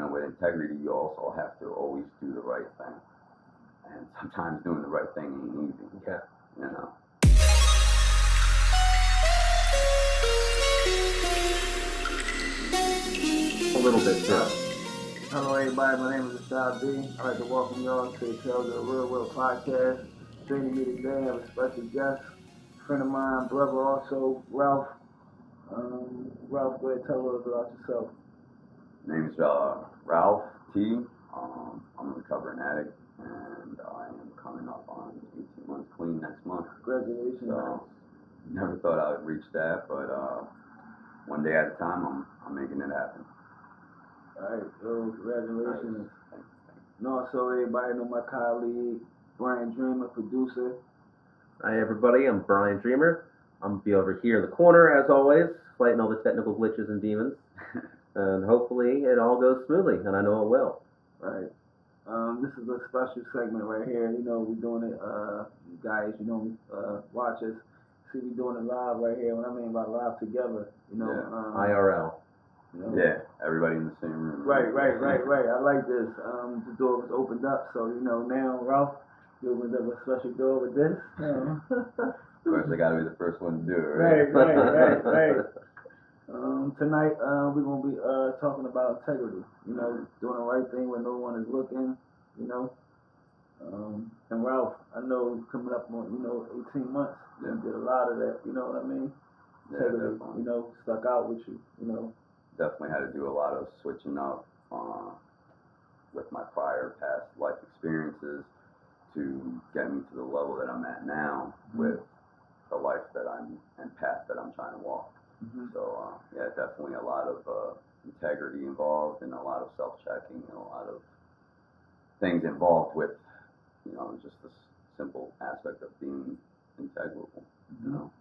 with integrity, you also have to always do the right thing. And sometimes doing the right thing ain't easy. Yeah. A little bit too. Hello everybody, my name is Rashad B. I'd like to welcome y'all to the Tales of the Real World podcast. Joining me today, I have a special guest, a friend of mine, brother also, Ralph. Ralph, go ahead and tell us about yourself. My name is Ralph T. I'm a recovering addict, and I am coming up on 18 months clean next month. Congratulations. So, never thought I would reach that, but one day at a time, I'm making it happen. All right, so congratulations. Thanks. And also, everybody know my colleague, Brian Dreamer, producer. Hi everybody, I'm Brian Dreamer. I'm going to be over here in the corner, as always, fighting all the technical glitches and demons. And hopefully it all goes smoothly, and I know it will. All right. This is a special segment right here. We're doing it, you guys, watch us. See, we're doing it live right here. What I mean by live together, IRL. Yeah, everybody in the same room. Right. I like this. The door was opened up, so now, Ralph, you opened up a special door with this. Of course, I gotta be the first one to do it, right? Right. Tonight, we're gonna be talking about integrity. Doing the right thing when no one is looking. And Ralph, I know coming up on 18 months, you did a lot of that. You know what I mean? Yeah, Integrity, definitely. stuck out with you. Definitely had to do a lot of switching up with my prior past life experiences to get me to the level that I'm at now with the life that I'm and path that I'm trying to walk. So definitely a lot of integrity involved and a lot of self-checking and a lot of things involved with just the simple aspect of being integrable.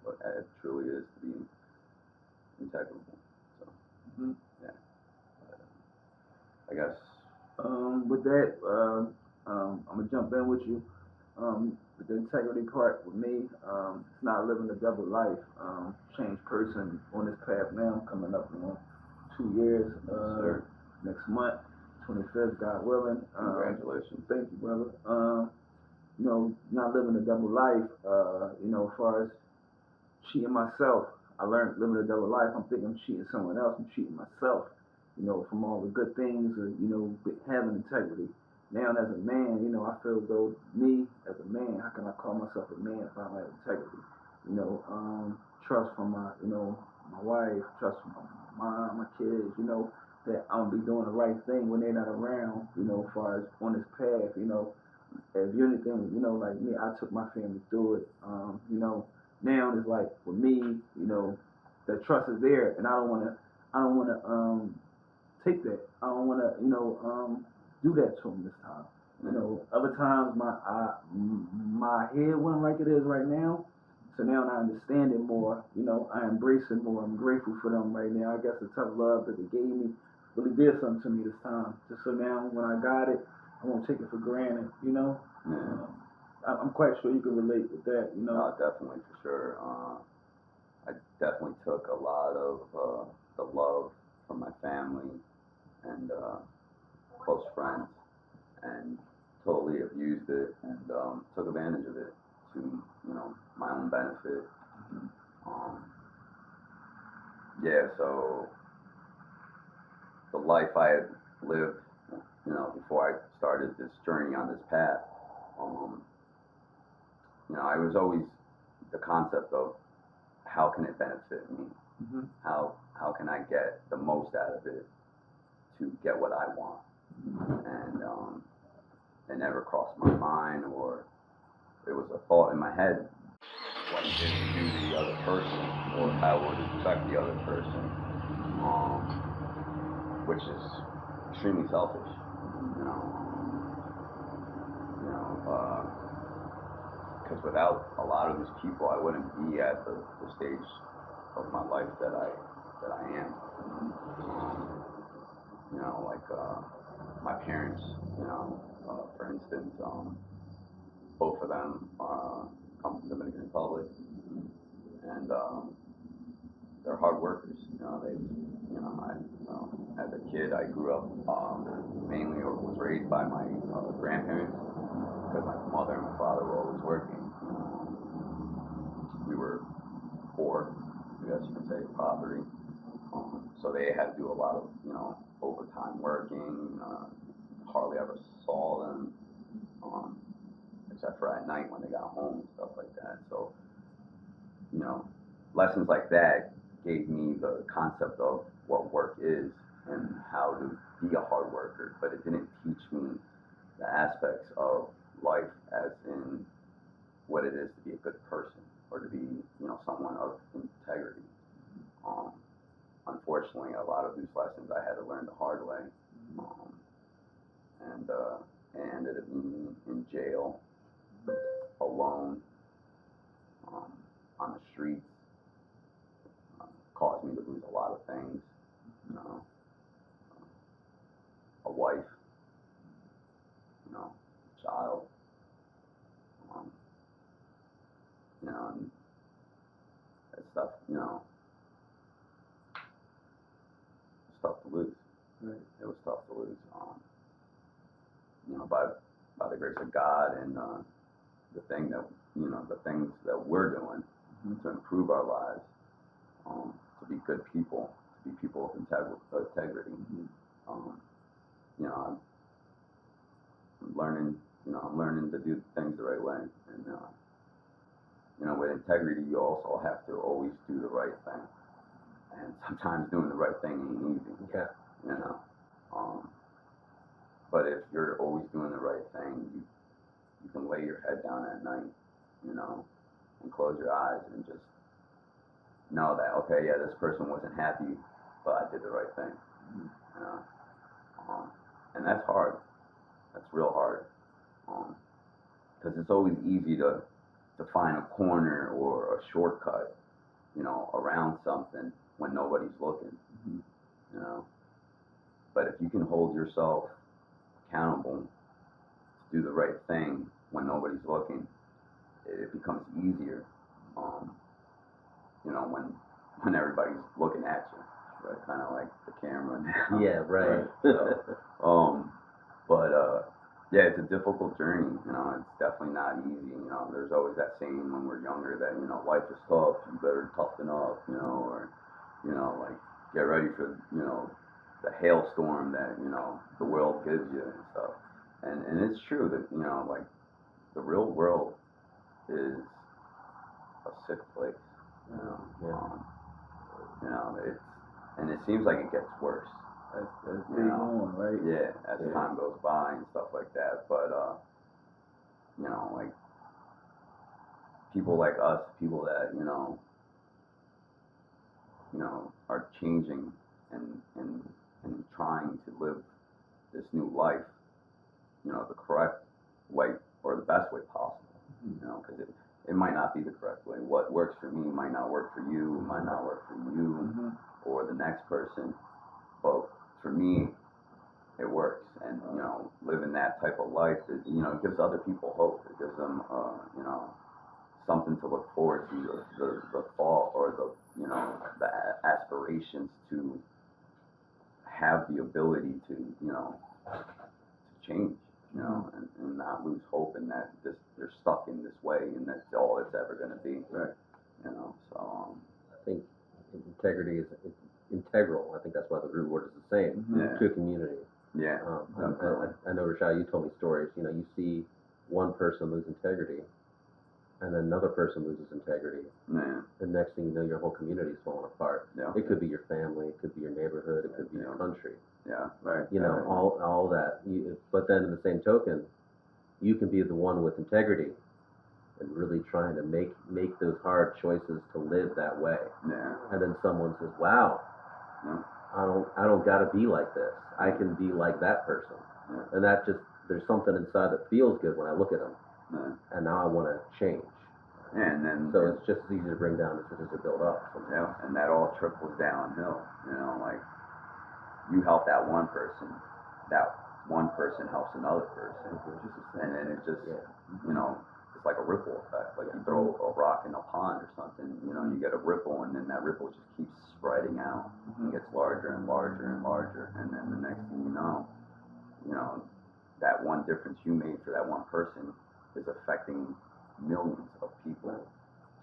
But it truly is to be integrable. So I guess with that, I'm gonna jump in with you. With the integrity part with me, it's not living a double life. Changed person on this path now. I'm coming up on 2 years next month, 25th, God willing. Congratulations. Thank you, brother. Not living a double life. As far as cheating myself, I learned living a double life. I'm thinking I'm cheating someone else. I'm cheating myself. From all the good things of having integrity. Now, as a man, I feel as though me as a man, how can I call myself a man if I don't have integrity? Trust from my, my wife, trust from my mom, my kids, that I'm gonna be doing the right thing when they're not around, as far as on this path, if you're anything, like me, I took my family through it, now it's like with me, that trust is there, and I don't wanna take that. I don't wanna, do that to them this time. Other times my head wasn't like it is right now. So now I understand it more. I embrace it more. I'm grateful for them right now. I guess the tough love that they gave me really did something to me this time. Just so now when I got it, I won't take it for granted. I'm quite sure you can relate with that. Definitely, for sure. I definitely took a lot of the love from my family and close friends and totally abused it and took advantage of it to my own benefit. So the life I had lived before I started this journey on this path, I was always the concept of how can it benefit me? How can I get the most out of it to get what I want? And it never crossed my mind, or it was a thought in my head, what did it do to the other person, or how would it affect the other person, which is extremely selfish, because without a lot of these people, I wouldn't be at the stage of my life that I am. My parents, for instance, both of them come from the Dominican Republic, and they're hard workers. They, as a kid, I grew up mainly or was raised by my grandparents because my mother and my father were always working. We were poor, I guess you could say, poverty. So they had to do a lot of, overtime working. Hardly ever saw them, except for at night when they got home and stuff like that. So, lessons like that gave me the concept of what work is and how to be a hard worker, but it didn't teach me the aspects of life as in what it is to be a good person or to be, someone of integrity. Unfortunately, a lot of these lessons I had to learn the hard way, and I ended up being in jail, alone, on the streets. Caused me to lose a lot of things, a wife, child, and that stuff, it's tough to lose. Right. It was tough to lose. By the grace of God and the things that we're doing to improve our lives, to be good people, to be people of integrity. I'm learning to do things the right way, and with integrity, you also have to always do the right thing, and sometimes doing the right thing ain't easy. Yeah. But if you're always doing the right thing, you can lay your head down at night, and close your eyes and just know that, okay, yeah, this person wasn't happy, but I did the right thing. And that's hard. That's real hard. Because it's always easy to find a corner or a shortcut, around something when nobody's looking, But if you can hold yourself accountable to do the right thing when nobody's looking, it becomes easier, when everybody's looking at you, right? Kind of like the camera now. Yeah, right. So, yeah, it's a difficult journey. It's definitely not easy. There's always that saying when we're younger that life is tough. You better toughen up. Or like get ready for the hailstorm that the world gives you and stuff. And it's true that like the real world is a sick place. It seems like it gets worse. That's day on, right? Yeah, as time goes by and stuff like that. But like people like us, people that are changing and trying to live this new life, the correct way or the best way possible. Because it might not be the correct way. What works for me might not work for you, might not work for you or the next person. But for me, it works. And, living that type of life, it gives other people hope. It gives them, something to look forward to, the thought or the aspirations to have the ability to change, and not lose hope in that they're stuck in this way and that's all it's ever going to be. Right. So I think integrity is integral. I think that's why the root word is the same to a community. Yeah. I know, Rashad, you told me stories. You see one person lose integrity, and then another person loses integrity. Yeah. The next thing you know, your whole community is falling apart. Yeah. It could be your family, it could be your neighborhood, it could be your country. Yeah. Right. All that. But then, in the same token, you can be the one with integrity and really trying to make those hard choices to live that way. Yeah. And then someone says, "Wow, Yeah. I don't got to be like this. I can be like that person." Yeah. And that just, there's something inside that feels good when I look at them. Yeah. And now I want to change. And then So it's just as easy to bring down as it is to build up. yeah, and that all trickles downhill. Like you help that one person helps another person, and then it just it's it's like a ripple effect. Like you throw a rock in a pond or something, you know, you get a ripple, and then that ripple just keeps spreading out and gets larger and larger and larger, and then the next thing you know, that one difference you made for that one person is affecting millions of people.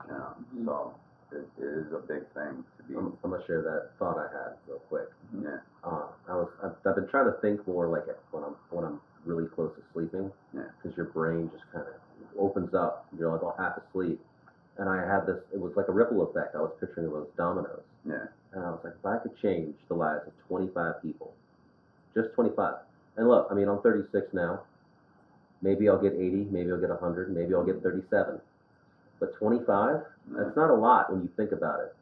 You know, so it is a big thing to be. I'm gonna share that thought I had real quick. Yeah. I've been trying to think more like when I'm really close to sleeping. Yeah. Because your brain just kind of opens up. You're like all half asleep, and I had this. It was like a ripple effect. I was picturing it was dominoes. Yeah. And I was like, if I could change the lives of 25 people, just 25. And look, I mean, I'm 36 now. Maybe I'll get 80. Maybe I'll get 100. Maybe I'll get 37. But 25, that's not a lot when you think about it.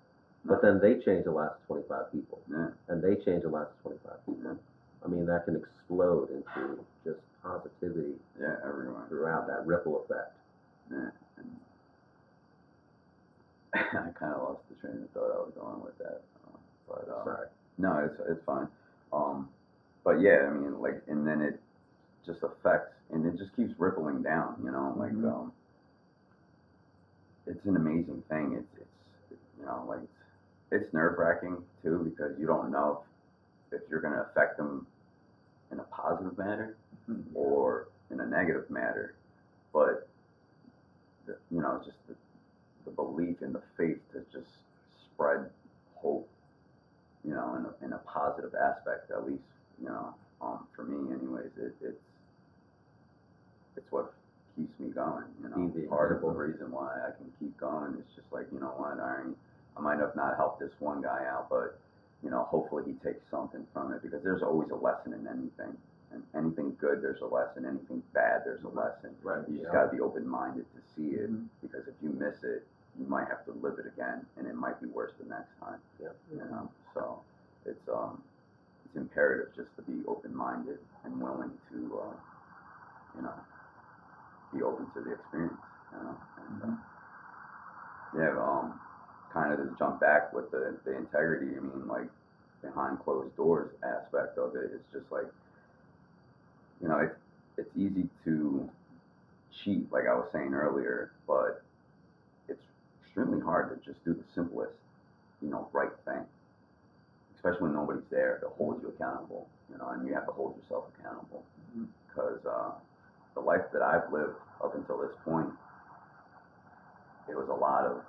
But then they change the lives of 25 people. Yeah. And they change the lives of 25 people. Yeah. I mean, that can explode into just positivity. Yeah, everyone. Throughout that ripple effect. Yeah. And I kind of lost the train of thought I was going with that. Sorry. No, it's fine. But yeah, I mean, like, and then it just affects, and it just keeps rippling down, you know, like, it's an amazing thing. It's you know, like, it's nerve-wracking too, because you don't know if you're going to affect them in a positive manner or in a negative manner. But, you know, just the belief and the faith to just spread hope, you know, in a positive aspect, at least, you know, for me anyways, it's what keeps me going, you know. Part of the reason why I can keep going is just like, you know what, I might have not helped this one guy out, but, you know, hopefully he takes something from it, because there's always a lesson in anything. And anything good, there's a lesson. Anything bad, there's a lesson. Right. You just got to be open-minded to see it, because if you miss it, you might have to live it again, and it might be worse the next time. Yeah. You know, so it's imperative just to be open-minded and willing to, you know, be open to the experience. You know, and kind of to jump back with the integrity. I mean, like, behind closed doors aspect of it, it's just like, you know, it's easy to cheat, like I was saying earlier, but it's extremely hard to just do the simplest, you know, right thing, especially when nobody's there to hold you accountable, you know, and you have to hold yourself accountable, because the life that I've lived up until this point, it was a lot of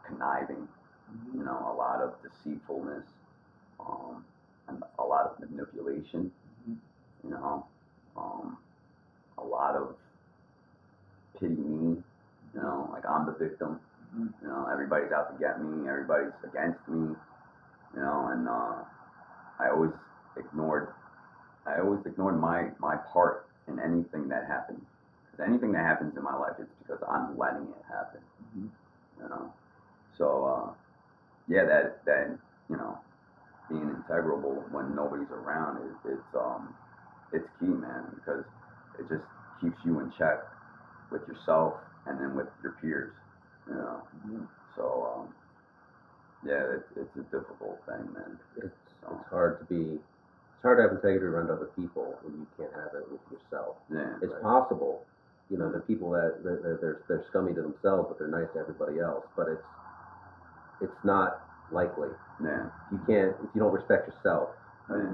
conniving, you know, a lot of deceitfulness, and a lot of manipulation, you know, a lot of pity me, you know, like I'm the victim, you know, everybody's out to get me, everybody's against me, you know, and I always ignored my part in anything that happened. Because anything that happens in my life, it's because I'm letting it happen, you know. So, yeah, that you know, being integrable when nobody's around it's key, man, because it just keeps you in check with yourself and then with your peers, you know. So, yeah, it's a difficult thing, man. It's hard to have integrity around other people when you can't have it with yourself. Yeah, it's possible, you know, the people that they're scummy to themselves, but they're nice to everybody else. But it's not likely. Yeah. If you don't respect yourself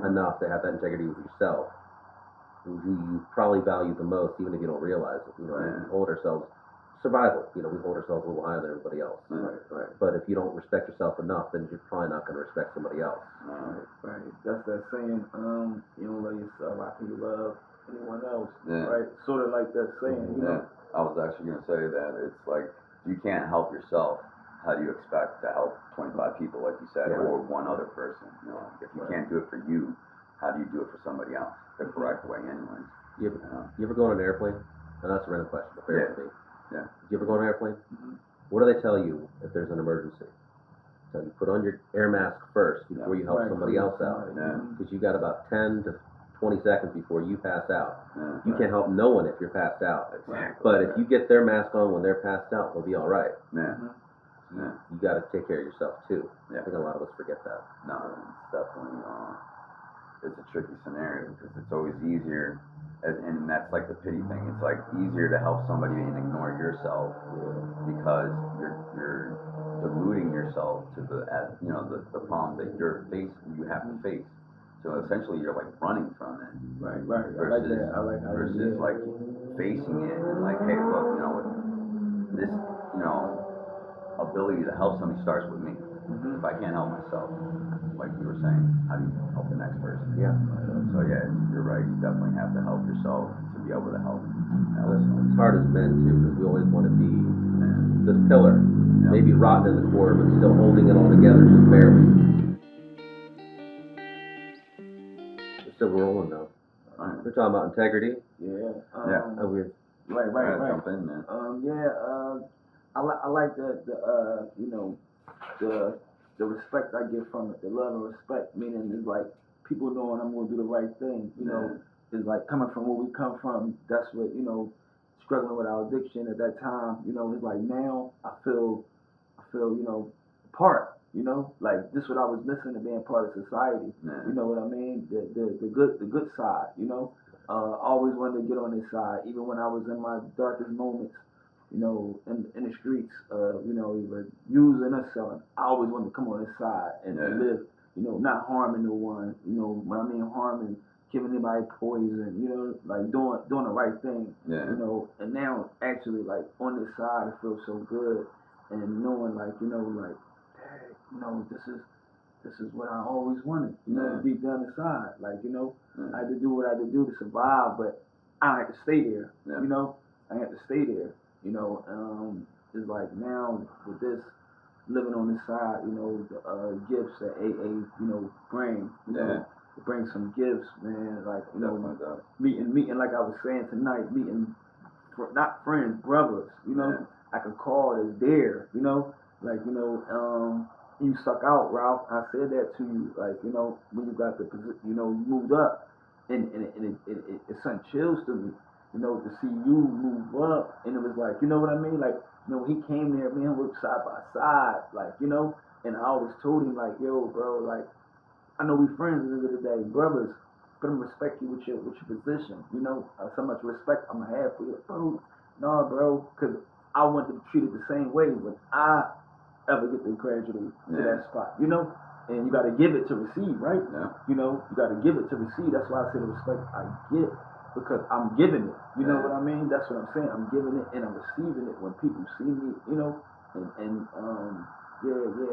enough to have that integrity with yourself, who you probably value the most, even if you don't realize it. You know, we hold ourselves survival. You know, we hold ourselves a little higher than everybody else. Right. But if you don't respect yourself enough, then you're probably not going to respect somebody else. Right. That's that saying. You don't love yourself, how can you love anyone else? Yeah. Right. Sort of like that saying. You know? I was actually going to say that. It's like, if you can't help yourself, how do you expect to help 25 people, like you said, or one other person? You know, if you can't do it for you, how do you do it for somebody else the correct way, anyways? You ever go on an airplane? And that's a random question, but bear with me. Yeah. You ever go on an airplane? What do they tell you if there's an emergency? So you put on your air mask first before you help somebody else out. Because you got about 10 to 20 seconds before you pass out. You can't help no one if you're passed out. Exactly. But if you get their mask on when they're passed out, they'll be all right. You got to take care of yourself too. I think a lot of us forget that. No, it's definitely it's a tricky scenario, because it's always easier and that's like the pity thing. It's like easier to help somebody and ignore yourself because you're deluding yourself to the problems that you have to face. So essentially, you're like running from it. Right. Versus, I like that. versus like facing it and like, hey, look, this, ability to help somebody starts with me. If I can't help myself, like you were saying, how do you help the next person? Yeah. So yeah, you're right. You definitely have to help yourself to be able to help. It's hard as men too, because we always want to be this pillar, maybe rotten in the core, but still holding it all together just barely. We're still rolling though. We're talking about integrity. Yeah. Weird. Right. Jump in, man. I like the respect I get from it, the love and respect, meaning it's like people knowing I'm gonna do the right thing, is like coming from where we come from. That's what, struggling with our addiction at that time, it's like now I feel, part, like this what I was missing to being part of society. Yeah. You know what I mean? The good side, always wanted to get on this side, even when I was in my darkest moments, in the streets, either using or selling. I always wanted to come on this side and live, not harming no one, when I mean harming, giving anybody poison, like doing the right thing, and now actually like on this side it feels so good, and knowing like, dang, this is what I always wanted, deep down inside, like, I had to do what I had to do to survive, but I had to stay there, I had to stay there, it's like now with this, living on this side, the gifts that AA, bring, bring some gifts, man, like, meeting, like I was saying tonight, meeting, not friends, brothers, I could call it as there, like, you stuck out, Ralph. I said that to you, like, when you got the position, you moved up, and it sent chills to me, to see you move up, and it was like, you know what I mean, like, he came there, me and him worked side by side, like, and I always told him, like, yo, bro, like, I know we friends at the end of the day, brothers, but I'm respect you with your position, so much respect I'm gonna have for you, bro, nah, bro, because I want to be treated the same way when I ever get to graduate to that spot, and you got to give it to receive, right? Yeah. You got to give it to receive. That's why I say the respect I get, because I'm giving it. You know what I mean? That's what I'm saying. I'm giving it and I'm receiving it when people see me, and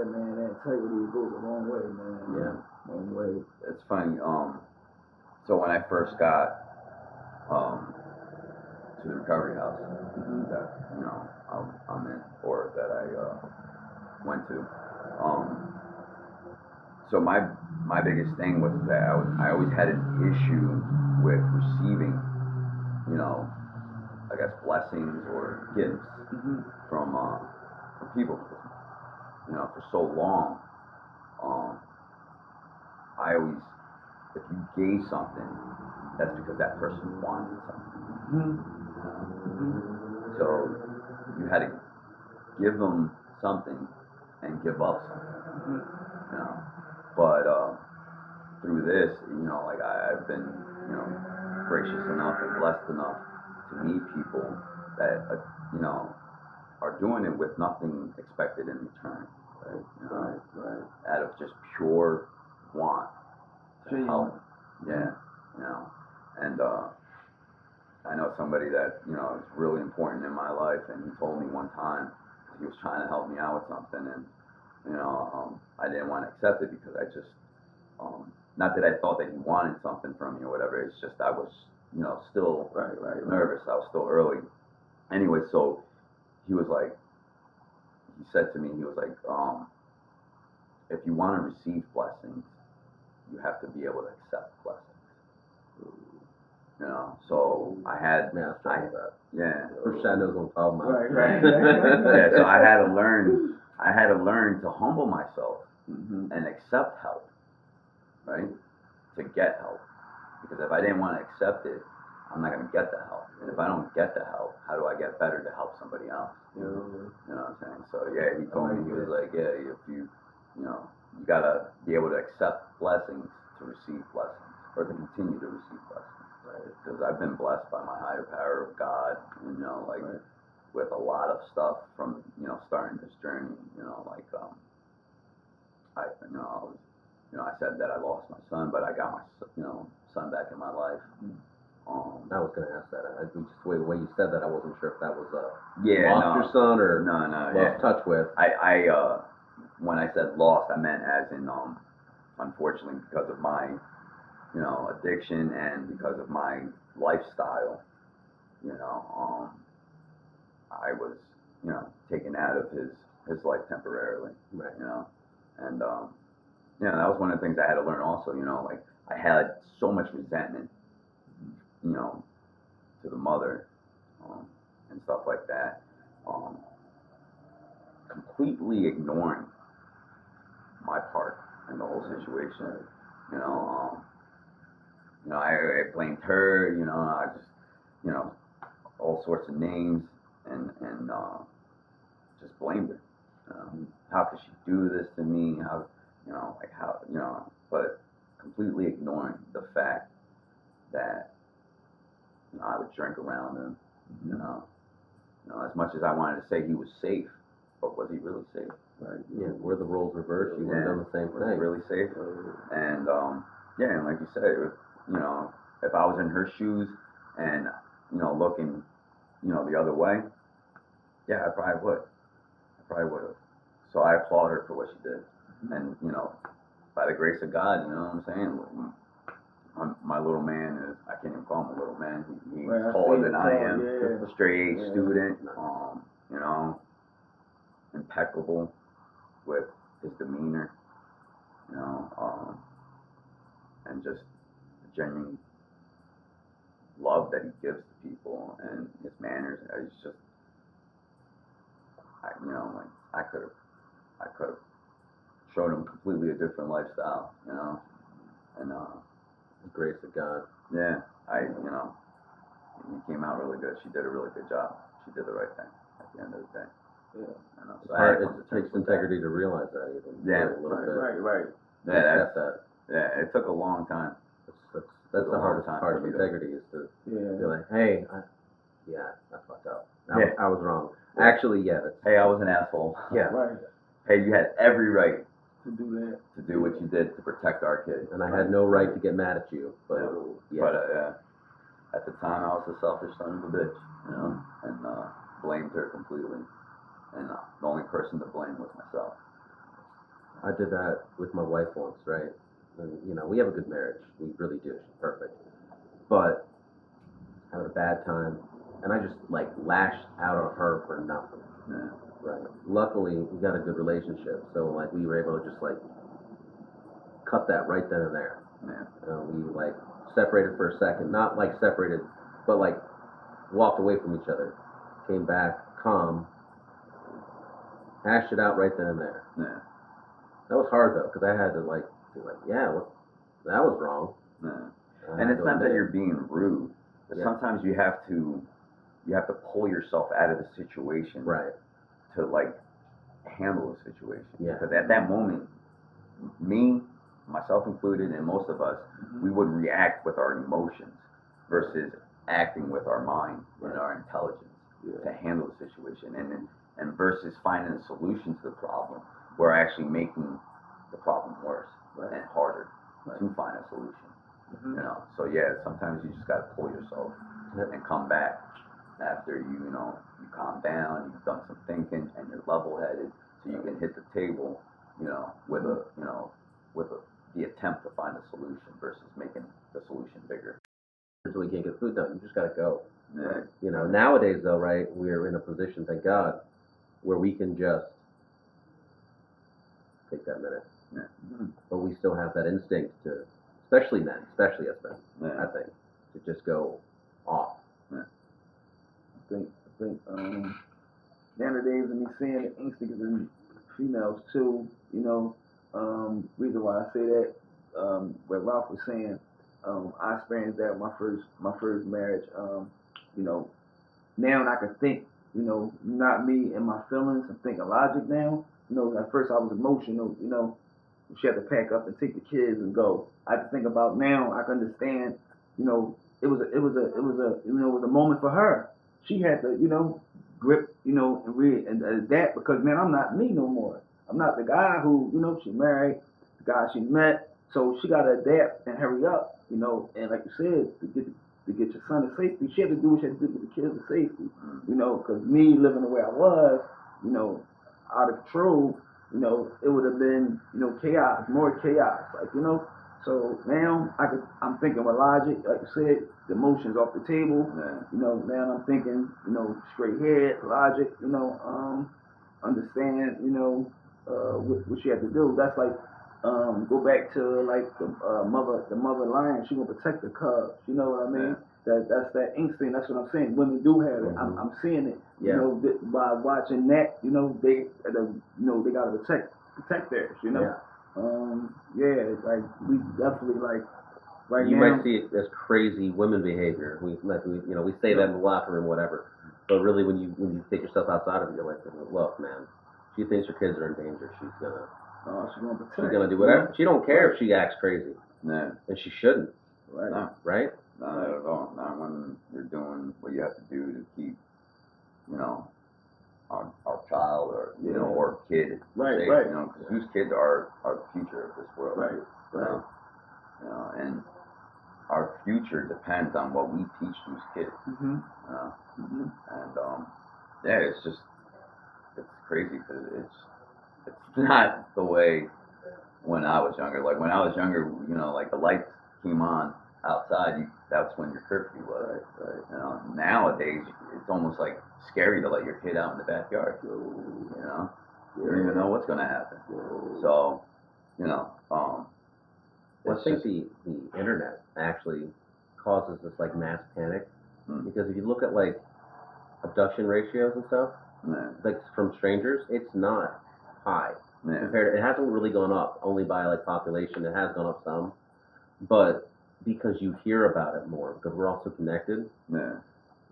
man, that integrity goes a long way, man. Yeah. Long way. It's funny. So when I first got to the recovery house that I'm in, or that I went to, so my biggest thing was that I always had an issue with receiving, I guess, blessings or gifts from people. For so long, I always, if you gave something, that's because that person wanted something. So you had to give them something and give up something, But through this, like I've been, gracious enough and blessed enough to meet people that, are doing it with nothing expected in return, right? Right. Out of just pure want to help. Yeah, and I know somebody that, is really important in my life, and he told me one time he was trying to help me out with something, and I didn't want to accept it because I just, not that I thought that he wanted something from me or whatever, it's just I was, still nervous, I was still early. Anyway, so he was like, he said to me, he was like, if you want to receive blessings, you have to be able to accept blessings. So I had, that. yeah. First I knows what I'm talking about. Right. Yeah, so I had to learn to humble myself and accept help, right? To get help. Because if I didn't want to accept it, I'm not going to get the help. And if I don't get the help, how do I get better to help somebody else? You know what I'm saying? So yeah, he told me, he was like, yeah, if you got to be able to accept blessings to receive blessings, or to continue to receive blessings, right? To because I've been blessed by my higher power of God, you know, like with a lot of stuff from, you know, starting this journey, you know, like I said that I lost my son, but I got my, you know, son back in my life. I was gonna ask that. Just the way you said that, I wasn't sure if that was lost your son or lost touch with. I when I said lost, I meant as in unfortunately because of my, you know, addiction and because of my lifestyle, you know, I was, you know, taken out of his life temporarily, right? You know, and you know, that was one of the things I had to learn also, you know, like I had so much resentment, you know, to the mother, and stuff like that, completely ignoring my part in the whole situation, you know, I blamed her, you know, I just, you know, all sorts of names and just blamed her. How could she do this to me? How, you know, like how, you know, but completely ignoring the fact that, you know, I would drink around him, you know, as much as I wanted to say he was safe, but was he really safe? Right. Yeah. Were the roles reversed? You would have done the same was thing. He really safe? And yeah, and like you said, you know, if I was in her shoes and, you know, looking, you know, the other way, yeah, I probably would have. So I applaud her for what she did. And, you know, by the grace of God, you know what I'm saying? My little man is, I can't even call him a little man. He's taller than I am. Yeah. Straight A student, you know, impeccable with his demeanor, you know, and just the genuine love that he gives to people and his manners. It's just, you know, like I could have showed him completely a different lifestyle, you know, and the grace of God. Yeah, you know, he came out really good. She did a really good job. She did the right thing at the end of the day. Yeah. You know, so it takes integrity to realize that even. Yeah. A little bit. Right. Yeah, that. Yeah, it took a long time. That's the hardest part of integrity is to be like, hey, I fucked up. I was wrong. Yeah. Actually, hey, I was an asshole. Yeah. Right. Hey, you had every right to do that. To do what you did to protect our kid. And I had no right to get mad at you. But at the time, I was a selfish son of a bitch, you know, and blamed her completely. And the only person to blame was myself. I did that with my wife once, right? And, you know, we have a good marriage. We really do. She's perfect. But having a bad time, and I just, like, lashed out on her for nothing. Yeah. Right. Luckily, we got a good relationship, so, like, we were able to just, like, cut that right then and there. Yeah. We, like, separated for a second. Not, like, separated, but, like, walked away from each other. Came back, calm, hashed it out right then and there. Yeah. That was hard, though, because I had to, like, be like, that was wrong. Yeah. And it's not that you're being rude, but sometimes you have to pull yourself out of the situation. Right. To, like, handle the situation. Yeah. Because at that moment, me, myself included, and most of us, we would react with our emotions versus acting with our mind and our intelligence to handle the situation. And versus finding a solution to the problem, we're actually making the problem worse and harder to find a solution. You know, so sometimes you just got to pull yourself and come back after you calm down, you've done some thinking, and you're level-headed, so you can hit the table, you know, with the attempt to find a solution versus making the solution bigger. Until we can't get food done, you just gotta go. Yeah. You know, nowadays though, right, we're in a position, thank God, where we can just take that minute. Yeah. But we still have that instinct to, especially men, especially us men, I think, to just go off. Yeah. I think nowadays of me seeing the instincts in females too, you know, reason why I say that, what Ralph was saying, I experienced that with my first marriage, you know, now I can think, you know, not me and my feelings, I'm thinking logic now, you know, at first I was emotional, you know, she had to pack up and take the kids and go. I have to think about now, I can understand, you know, it was a moment for her. She had to, grip, and read and adapt, because man, I'm not me no more. I'm not the guy who, she married, the guy she met. So she got to adapt and hurry up, and like you said, to get your son to safety, she had to do what she had to do to get the kids to safety, because me living the way I was, out of control, it would have been, chaos, more chaos, like, So now I'm thinking with logic, like you said, the emotions off the table. Yeah. Now I'm thinking, straight head, logic, understand, what she had to do. That's like, go back to like the mother lion. She gonna protect the cubs. You know what I mean? Yeah. That's that instinct. That's what I'm saying. Women do have it. I'm seeing it. Yeah. By watching that, they gotta protect theirs. Yeah. Like we definitely like right You now. might see it as crazy women behavior. We say that in the locker room, whatever. But really, when you take yourself outside of it, you're like, look, man, she thinks her kids are in danger. She's gonna protect. She's gonna do whatever. She don't care if she acts crazy, Yeah. and she shouldn't. Right. No. Right? Not at all. Not when you're doing what you have to do to keep, our child or kid Right, safe. right. Because whose kids are the future of this world. Right. Right. And our future depends on what we teach these kids. Mm-hmm. And it's crazy because it's not the way when I was younger. Like when I was younger, like the lights came on outside, that's when your curfew was. Right. Nowadays, it's almost like scary to let your kid out in the backyard. You don't even know what's going to happen. So, Well, I think the internet actually causes this like mass panic, because if you look at like abduction ratios and stuff, like from strangers, it's not high. Yeah. Compared to, it hasn't really gone up, only by like population. It has gone up some, but because you hear about it more, because we're also connected,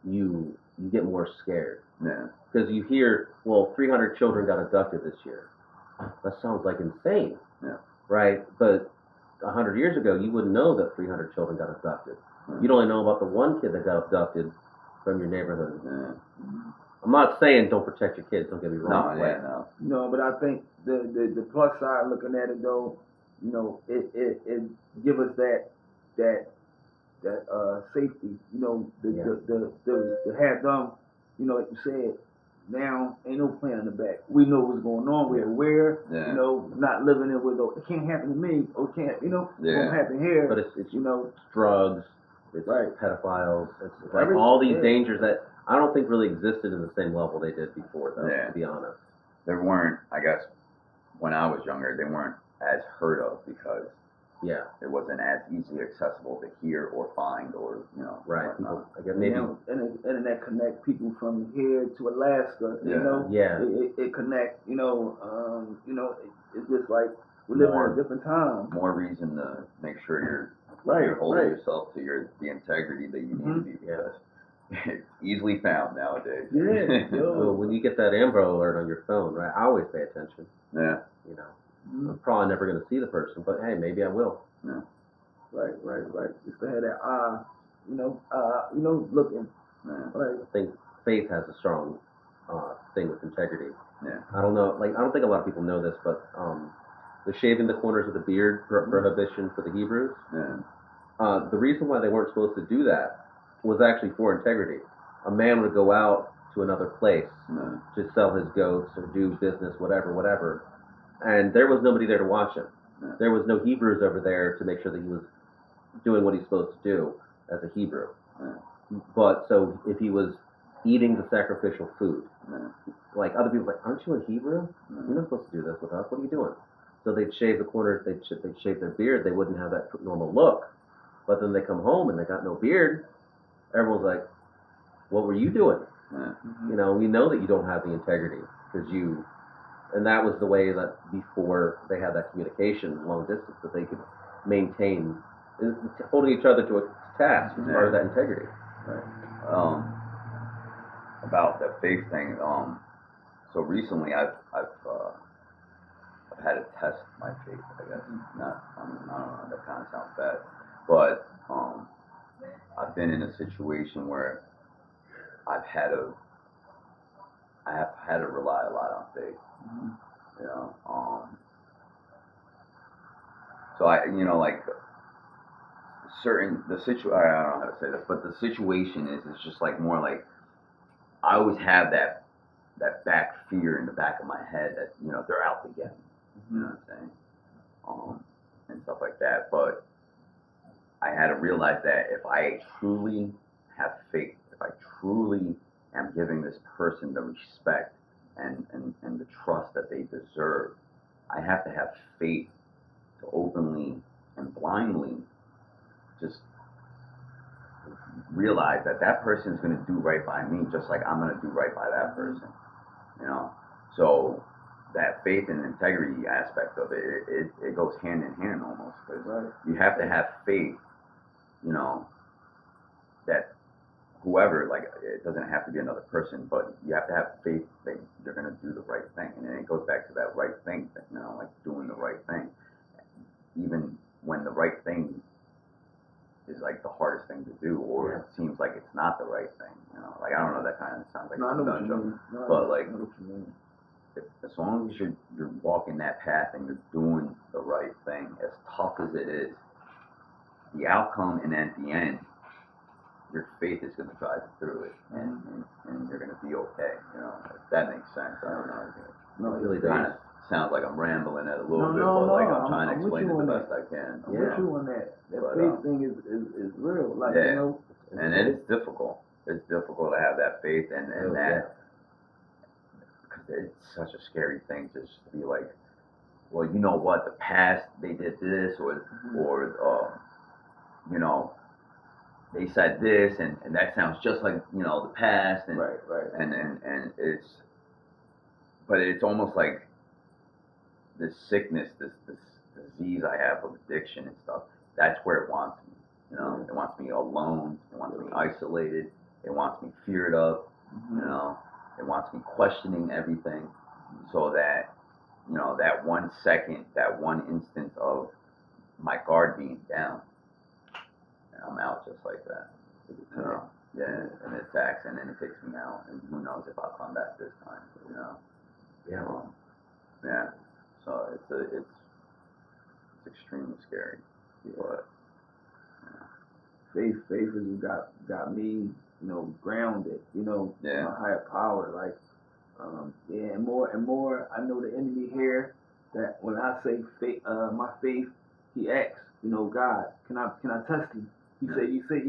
you get more scared. Because you hear, 300 children got abducted this year. That sounds like insane. Right? But 100 years ago, you wouldn't know that 300 children got abducted. You'd only know about the one kid that got abducted from your neighborhood. I'm not saying don't protect your kids. Don't get me wrong. No, but I think the plus side, looking at it though, it give us that safety. To have them, like you said. Now ain't no plan in the back. We know what's going on. We're aware. Not living it with it can't happen to me. Or it can't. It won't happen here. But it's drugs. It's pedophiles. It's like all these dangers that I don't think really existed in the same level they did before, though, to be honest. There weren't, I guess, when I was younger, they weren't as heard of because it wasn't as easily accessible to hear or find or, Right. People, I guess maybe. And the internet connect people from here to Alaska, It connect, it's just like we live in a different time. More reason to make sure you're holding yourself to the integrity that you need to be, because it's easily found nowadays. Well, when you get that Amber Alert on your phone, right, I always pay attention. I'm probably never going to see the person, but hey, maybe I will. Right. Just to have that looking. Right. I think faith has a strong thing with integrity. I don't know, I don't think a lot of people know this, but the shaving the corners of the beard prohibition for the Hebrews, the reason why they weren't supposed to do that was actually for integrity. A man would go out to another place to sell his goats or do business, whatever, and there was nobody there to watch him. There was no Hebrews over there to make sure that he was doing what he's supposed to do as a Hebrew. But so if he was eating the sacrificial food, like other people, like, aren't you a Hebrew? You're not supposed to do this with us. What are you doing? So they'd shave the corners. They'd shave their beard. They wouldn't have that normal look. But then they come home and they got no beard. Everyone's like, "What were you doing?" We know that you don't have the integrity because you. And that was the way that before they had that communication, long distance, that they could maintain holding each other to a task as part of that integrity. About the faith thing, so recently I've had to test my faith, I guess. I don't know, that kind of sounds bad, but I've I've been in a situation where I have had to rely a lot on faith. You know, so I, you know, like I don't know how to say this, but the situation is just like more like I always have that back fear in the back of my head that, you know, they're out to get me. You know what I'm saying? And stuff like that. But I had to realize that if I truly have faith, if I truly am giving this person the respect and the trust that they deserve, I have to have faith to openly and blindly just realize that that person is going to do right by me just like I'm going to do right by that person. You know? So that faith and integrity aspect of it goes hand in hand almost, because you have to have faith, you know, that whoever, like, it doesn't have to be another person, but you have to have faith that you're going to do the right thing. And then it goes back to that right thing, you know, like doing the right thing. Even when the right thing is like the hardest thing to do, or it seems like it's not the right thing, you know. Like, I don't know, that kind of sounds like I know what you mean. but like, as long as you're walking that path and you're doing the right thing, as tough as it is, the outcome and at the end, your faith is going to drive you through it, and you're going to be okay. You know, if that makes sense. I don't know. No, it really kind of sounds like I'm rambling it a little bit, but like I'm trying to explain it the best I can. I'm with you on that. That faith thing is real. Like, you know, and it's difficult. It's difficult to have that faith and that, because it's such a scary thing to just be like, well, you know what, the past they did this, or you know, they said this, and that sounds just like, you know, the past, and and it's, but it's almost like this sickness, this disease I have of addiction and stuff. That's where it wants me. You know, it wants me alone. It wants me isolated. It wants me feared up. You know, it wants me questioning everything, so that, you know, that 1 second, that one instance of my guard being down, and I'm out just like that. You know, and it attacks, and then it takes me out, and who knows if I'll come back this time. You know, So it's extremely scary, but faith is got me, you know, grounded. You know, my higher power, like. And more, I know the enemy here, that when I say faith, my faith, he asks, you know, God, can I test him? He say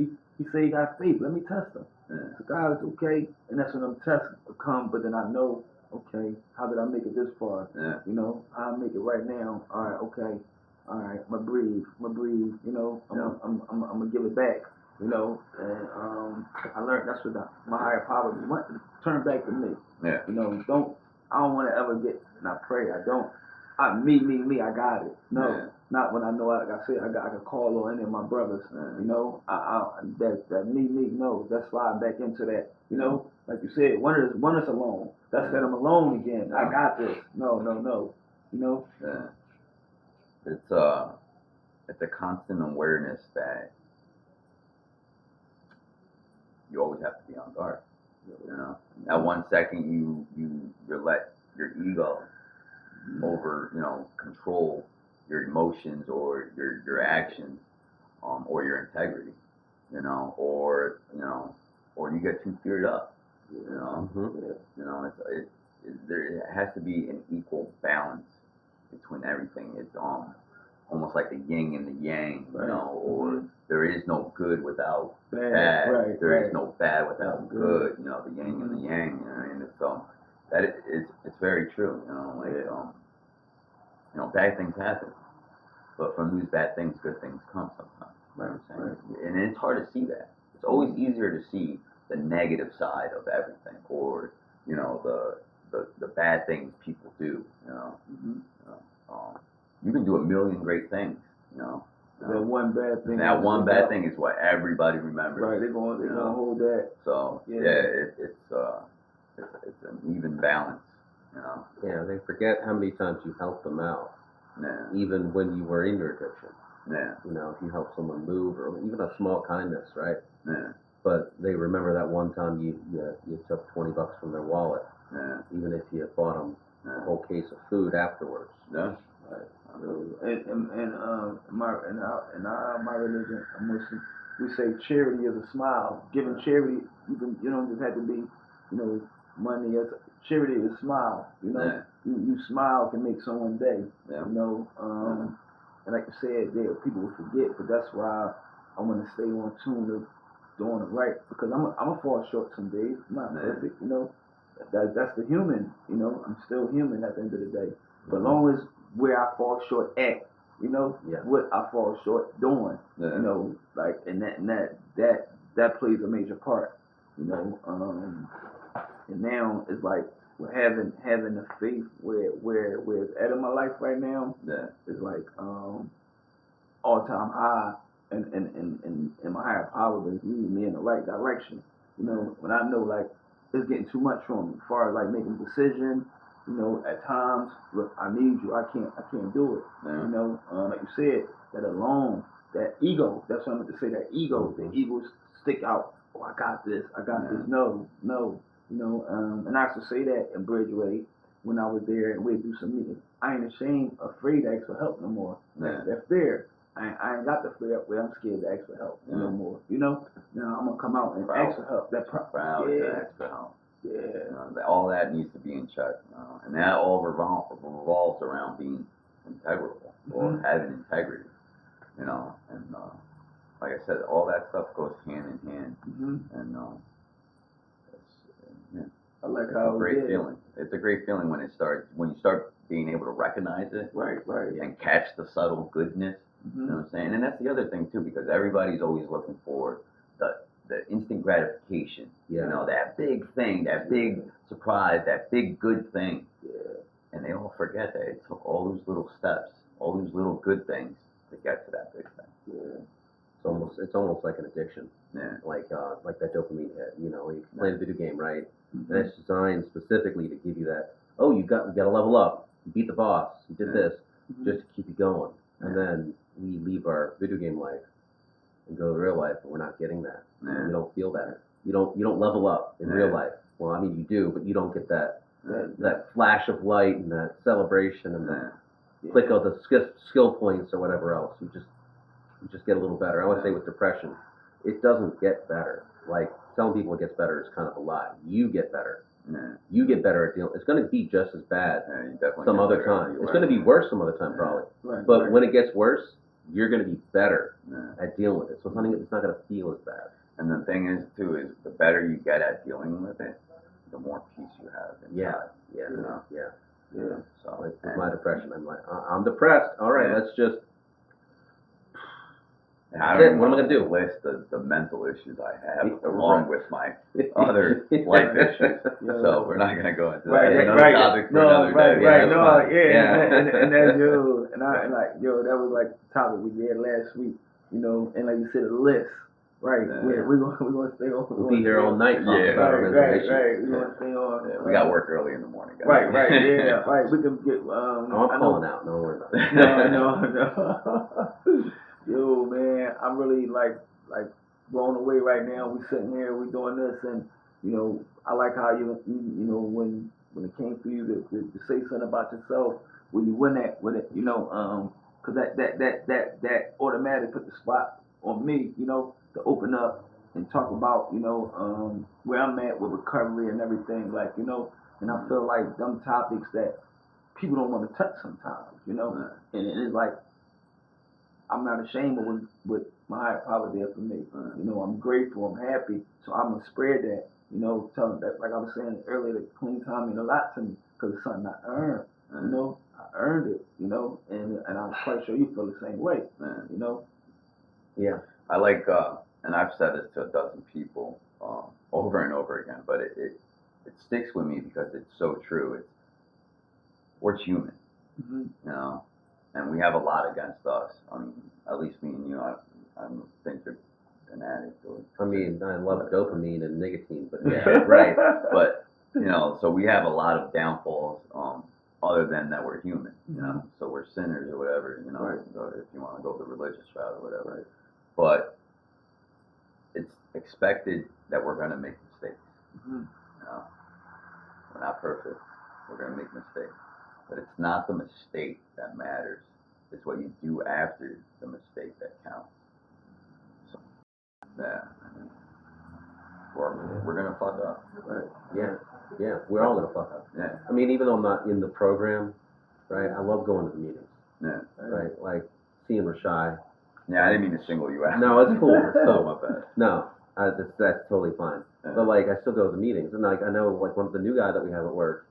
he got faith. Let me test him. So God is okay, and that's when I'm testing come. But then I know, okay, how did I make it this far? You know, I'll make it right now. All right, okay, all right, I'm gonna breathe. You know, I'm gonna give it back. You know, and I learned that's what my higher power wants to turn back to me. You know, I don't want to ever get, and I pray I don't. Me, I got it. No, not when I know, like I said, I can call on any of my brothers. You know, that me, no, that's slide back into that. You know, like you said, one is alone. That's that I'm alone again. I got this. No. You know. It's a constant awareness that you always have to be on guard. You know, at 1 second you let your ego over, you know, control your emotions or your actions, or your integrity, you know, or you get too feared up, you know. You know, there has to be an equal balance between everything. It's almost like the yin and the yang, you know, or there is no good without bad. There is no bad without good. You know, the yin and the yang. You know, and it's very true. You know, like you know, bad things happen, but from these bad things, good things come sometimes. You know what I'm saying? And it's hard to see that. It's always easier to see the negative side of everything, or, you know, the bad things people do. You know. You can do a million great things, you know. That one bad thing. That one bad thing is what everybody remembers. Right, they're gonna hold that. So it's an even balance, you know. They forget how many times you helped them out, even when you were in your addiction. Yeah. You know, if you help someone move, or even a small kindness, right? Yeah. But they remember that one time you took $20 from their wallet, Yeah. even if you bought them a whole case of food afterwards. Yeah. Right. My religion, I'm Muslim, we say charity is a smile. Giving charity, you don't just have to be, money. Charity is a smile. Yeah. You smile can make someone's day. Yeah. And like you said, people will forget, but that's why I want to stay on tune to doing it right, because I'm a fall short some days. I'm not perfect, That's the human, I'm still human at the end of the day. But long as where I fall short at, what I fall short doing, like, and that plays a major part, and now it's like having the faith where it's at in my life right now. Yeah. It's like all time high, and my higher power is leading me in the right direction. When I know like it's getting too much for me, as far as like making decisions. At times, look, I need you. I can't do it. Yeah. Like you said, that alone, that ego. That's what I meant to say. That ego, the egos stick out. Oh, I got this. I got this. No. And I used to say that in Bridgeway when I was there, and we'd do some meetings. I ain't afraid to ask for help no more. Yeah. That fear. I ain't got the fear where I'm scared to ask for help no more. Now I'm gonna come out and ask for help. That proud to ask for help. Yeah. All that needs to be in check, and that all revolves around being integral or having integrity, and like I said, all that stuff goes hand in hand, and I like it's how a great feeling. It's a great feeling when you start being able to recognize it, right, and catch the subtle goodness. You know what I'm saying? And that's the other thing too, because everybody's always looking for the instant gratification, that big thing, that big surprise, that big good thing. Yeah. And they all forget that it took all those little steps, all those little good things to get to that big thing. Yeah. It's almost like an addiction. Yeah. Like that dopamine hit. You can play a video game, right? And it's designed specifically to give you that. Oh, you got to level up. You beat the boss. You did this, just to keep you going. And then we leave our video game life and go to real life, and we're not getting that. We don't feel that. You don't level up in real life. Well, I mean, you do, but you don't get that flash of light and that celebration and that click of the skill points or whatever else. You just get a little better. I always say with depression, it doesn't get better. Like telling people it gets better is kind of a lie. You get better. You get better at dealing. It's going to be just as bad some other time. It's going to be worse some other time probably. But when it gets worse, you're going to be better at dealing with it. So it's not going to feel as bad. And the thing is, too, is the better you get at dealing with it, the more peace you have inside. Yeah. So like with my depression, I'm like, I'm depressed. All right, let's just. And I don't what am I going to do? List the mental issues I have along with my other life issues. So we're not going to go into that. That's another topic for another day. And that's that was like the topic we did last week. And like you said, a list. Right, we're gonna stay on. We'll be here all night. Right. We're gonna stay on. We got work early in the morning, guys. Right. Right. We can get. I'm calling out. Don't worry about it. No. Yo, man, I'm really like blown away right now. We sitting here, we doing this, and I like how you when it came for you to say something about yourself, when you win that with it, because that automatic put the spot on me, to open up and talk about, where I'm at with recovery and everything, and I feel like them topics that people don't want to touch sometimes, and it's like, I'm not ashamed of what my higher power did for me. I'm grateful, I'm happy, so I'm gonna spread that, tell them that, like I was saying earlier, that clean time mean a lot to me, because it's something I earned, I earned it, and I'm quite sure you feel the same way, Yeah. I like, and I've said this to a dozen people over and over again, but it sticks with me because it's so true. We're human, and we have a lot against us. I mean, at least me and you, I don't think you're an addict. I mean, I love dopamine and nicotine, but yeah, right. But so we have a lot of downfalls other than that we're human, you know, so we're sinners or whatever, you know, Right. if you want to go the religious route or whatever. Right. But it's expected that we're going to make mistakes. Mm-hmm. You know, we're not perfect. We're going to make mistakes. But it's not the mistake that matters. It's what you do after the mistake that counts. So, yeah, I mean, we're going to fuck up. Right. Yeah, we're all gonna fuck up. Yeah. I mean, even though I'm not in the program, right? I love going to the meetings, Yeah. right? Like seeing Rashai. Yeah, I didn't mean to single you out. No, it's cool. So my bad. No, that's totally fine. Yeah. But like, I still go to the meetings, and like, I know like one of the new guy that we have at work,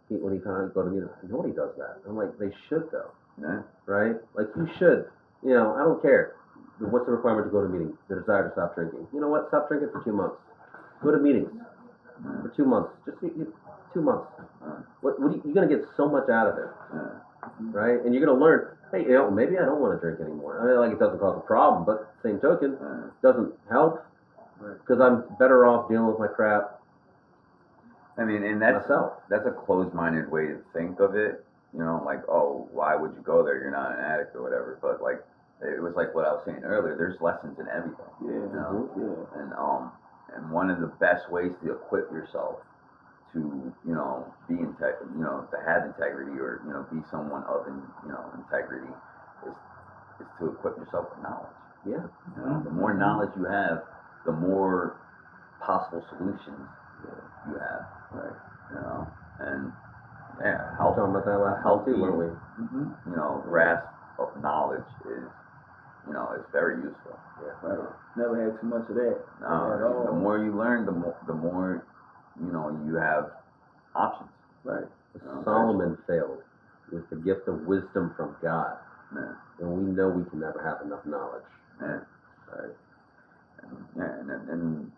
when he kind of go to meetings, nobody does that. I'm like, they should though, Yeah. right? Like you should. You know, I don't care. What's the requirement to go to meetings? The desire to stop drinking. You know what? Stop drinking for 2 months. Go to meetings for 2 months. Just 2 months. What you're gonna get so much out of it, right? And you're gonna learn. Hey, you know, maybe I don't want to drink anymore. I mean, like it doesn't cause a problem, but same token, doesn't help because I'm better off dealing with my crap. I mean, and that's myself. That's a closed-minded way to think of it. You know, like, oh, why would you go there? You're not an addict or whatever. But like, it was like what I was saying earlier. There's lessons in everything. Yeah. You know? Yeah. And one of the best ways to equip yourself to, you know, be to have integrity or, you know, be someone of, integrity is to equip yourself with knowledge. Yeah. You know, the more knowledge you have, the more possible solutions you have. Right. You know, and yeah, We were talking about that last time too, weren't we? You know, grasp of knowledge is, you know, is very useful. Yeah. Right. Never had too much of that. No, the more you learn, the more you know you have options. Right. Solomon failed with the gift of wisdom from God, Yeah. and we know we can never have enough knowledge. Yeah. Right. And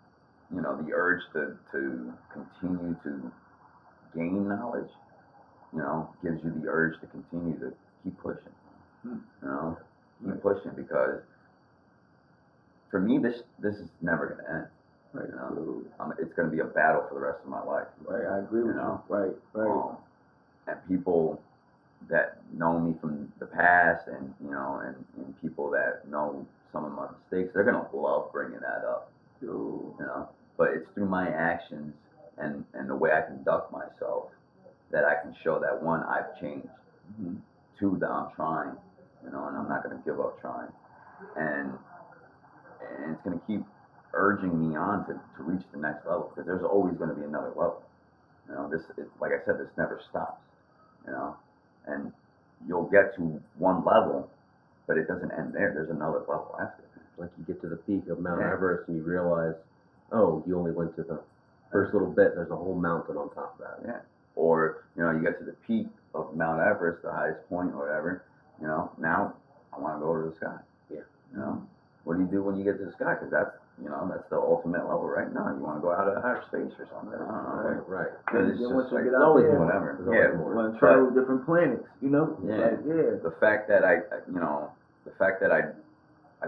you know, the urge to continue to gain knowledge, you know, gives you the urge to continue to keep pushing. You know, keep pushing, because for me, this is never going to end. Right. You know, it's going to be a battle for the rest of my life. Right. I agree with you. Right. Right. And people that know me from the past, and you know, and people that know some of my mistakes, they're going to love bringing that up. You know, but it's through my actions and the way I conduct myself that I can show that, one, I've changed, two, that I'm trying, you know, and I'm not going to give up trying, and it's going to keep urging me on to reach the next level, because there's always going to be another level. You know, like I said, this never stops. You know, and you'll get to one level, but it doesn't end there. There's another level after. Like you get to the peak of Mount Everest and you realize, oh, you only went to the first little bit. There's a whole mountain on top of that. Yeah. Or, you know, you get to the peak of Mount Everest, the highest point or whatever. You know, now I want to go to the sky. Yeah. You know, what do you do when you get to the sky? Because that's the ultimate level, right? No, you want to go out of outer space or something. I don't know. Right. It's Then just once you like, get it's out always there, whatever. Yeah. You want to travel to different planets, you know? Yeah. Like, The fact that I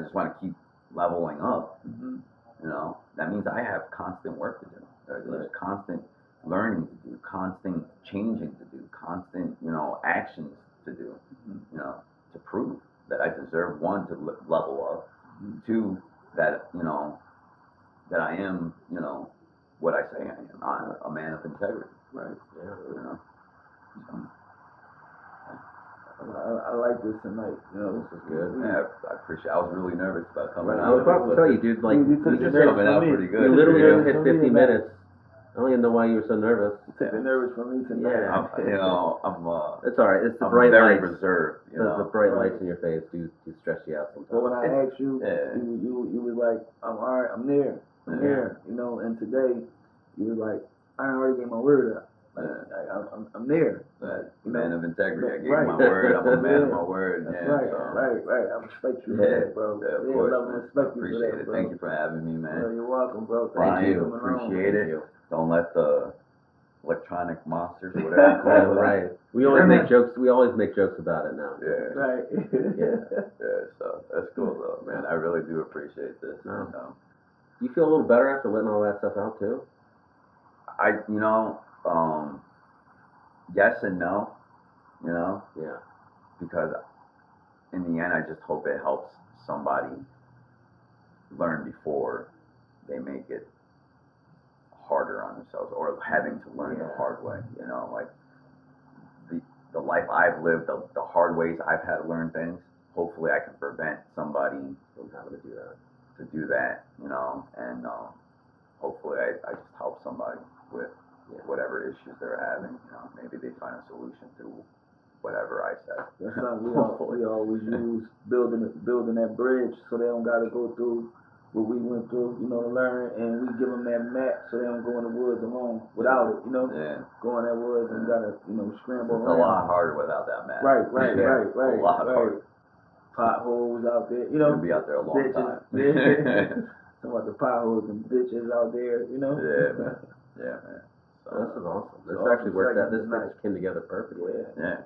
just want to keep leveling up, you know, that means I have constant work to do. There's constant learning to do, constant changing to do, constant, you know, actions to do, you know, to prove that I deserve, one, to level up, two, that, you know, that I am, you know, what I say I am. I'm a man of integrity. Right. Yeah. You know. I like this tonight. You know, This is good. Yeah, I appreciate. I was really nervous about coming I out. was about to tell you, dude. Like, You you took just the nerves coming from out me. pretty good. You literally you just hit 50 minutes. I don't even know why you were so nervous. You took the nervous from me tonight. Yeah. It's all right. It's the I'm bright very lights. reserved. You know. The bright lights in your face do stress you out sometimes. But when I asked you, Yeah. you was like, I'm all right, I'm there. I'm there. You know, and today, you was like, I already gave my word up. Like, I'm there. Man of integrity. I gave Right. my word. I'm a man of Yeah. my word. That's Yeah, right, so. right. I respect you for that, bro. Yeah, of course, love and man. respect I you appreciate for that, it. bro. Thank you for having me, man. Bro, you're welcome, bro. Thank you. for coming on. Appreciate Thank it. you. Don't let the electronic monsters, whatever you call Yeah, them. right. We always make jokes. We always make jokes about it now. Yeah. Right. Yeah, so that's cool though, man. I really do appreciate this. No. And, You feel a little better after letting all that stuff out too? yes and no. you know? Yeah. Because in the end, I just hope it helps somebody learn before they make it harder on themselves, or having to learn the hard way, you know? Like, the life I've lived, the hard ways I've had to learn things, hopefully I can prevent somebody From having to do that. You know, and hopefully I just help somebody with whatever issues they're having, you know, maybe they find a solution through whatever I said. That's something we always use, building that bridge so they don't got to go through what we went through, you know, to learn, and we give them that map so they don't go in the woods alone without it, you know, go in that woods and gotta, you know, scramble It's around. a lot harder without that map. Right. A lot harder. Potholes out there, you know. You'll be out there a long ditches, time. Talking about the potholes and ditches out there, you know. Yeah, man. Yeah, man. So, This is awesome. This so actually worked out. This nice. came together perfectly. Yeah.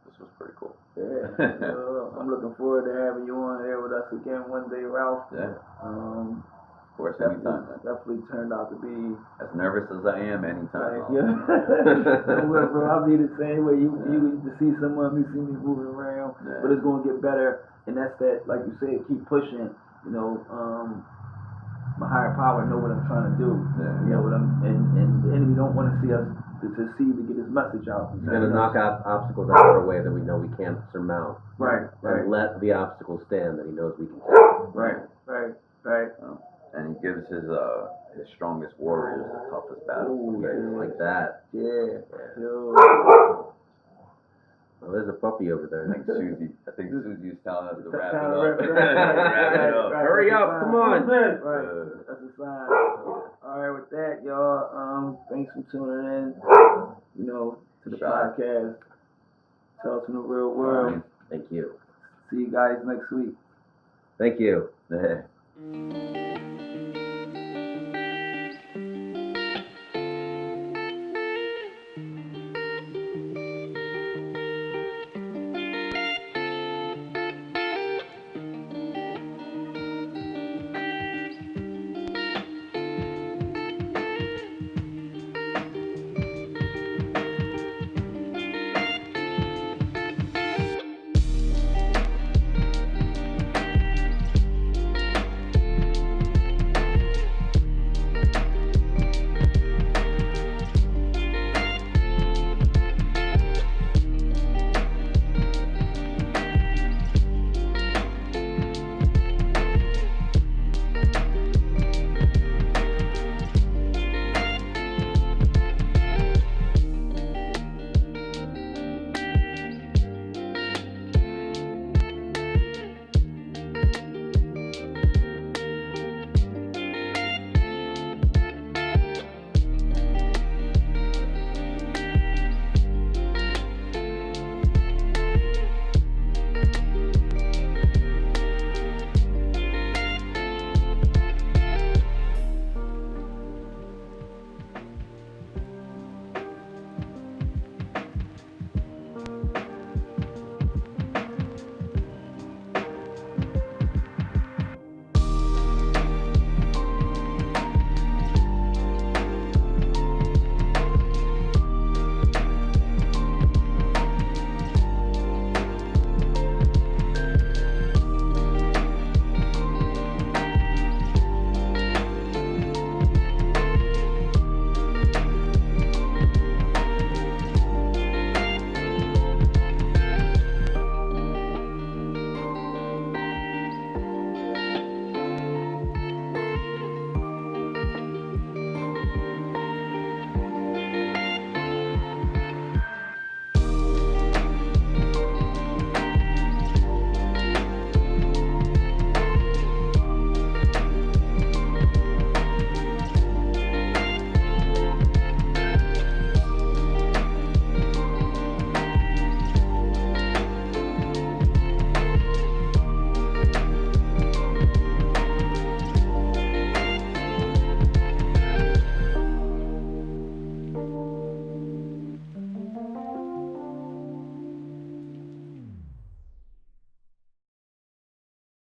This was pretty cool. Yeah. I'm looking forward to having you on here with us again one day, Ralph. Yeah. Of course, Definitely, anytime, man. definitely turned out to be. As nervous as I am, anytime. Don't worry, bro. I'll be the same way. You get to see someone, you see me moving around, but it's gonna get better. And that's that, like you said, keep pushing. You know, my higher power know what I'm trying to do. You know what and the enemy don't want to see us to succeed to get his message out. He's gonna knock out obstacles out of our way that we know we can't surmount. Right. And let the obstacles stand that he knows we can take. Right. And he gives his strongest warriors the toughest battles. Like that. Yeah. Well, there's a puppy over there. I think Susie's telling us to wrap it Time to up. wrap it up. Hurry up, come on. Right. That's a sign. All right, with that, y'all, thanks for tuning in, you know, to the podcast. Tales from the Real World. Thank you. See you guys next week. Thank you. Yeah.